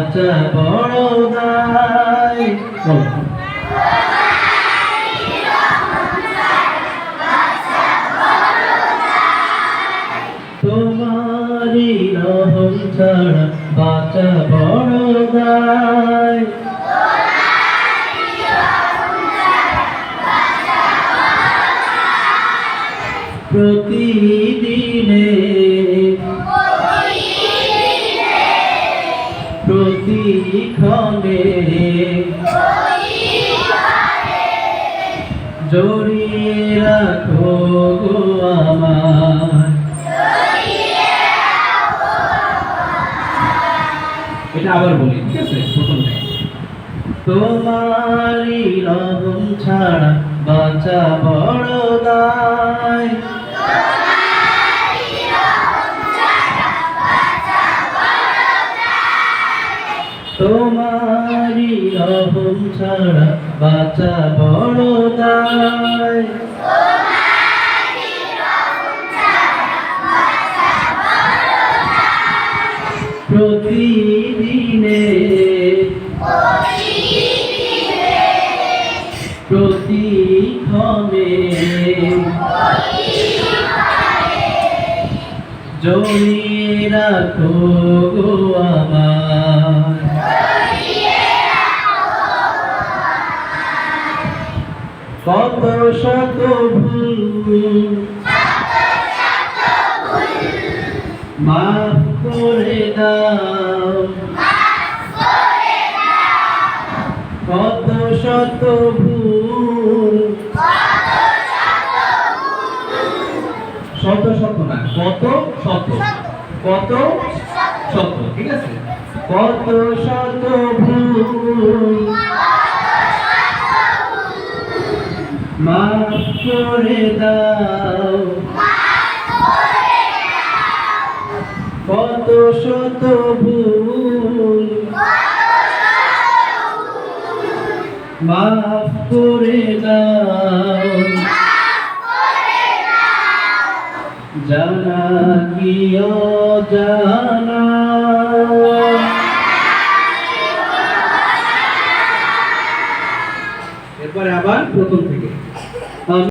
বাঁচা বড় দায়। তোমারি রহম ছাড়া বাঁচা বড় দায়। প্রতিদিনে প্রতিক্ষণে জড়িয়ে রাখো গো আমায়। এটা আবার বলি, ঠিক আছে? প্রথম থেকে তোমারি রহম ছাড়া বাঁচা বড় দায়। তোমারি রহম ছাড়া বাঁচা বড় দায়। প্রতিদিনে প্রতিক্ষণে জড়িয়ে রাখো গো আমায়। কত শত ভুল মাফ করে দাও। কত শত ভুল, শত শত না, কত শত, কত শত, ঠিক আছে? কত শত ভুল মাফ করে দাও। কত শত ভুল মাফ করে দাও। জানা কি অজানা এরপরে আবার প্রথম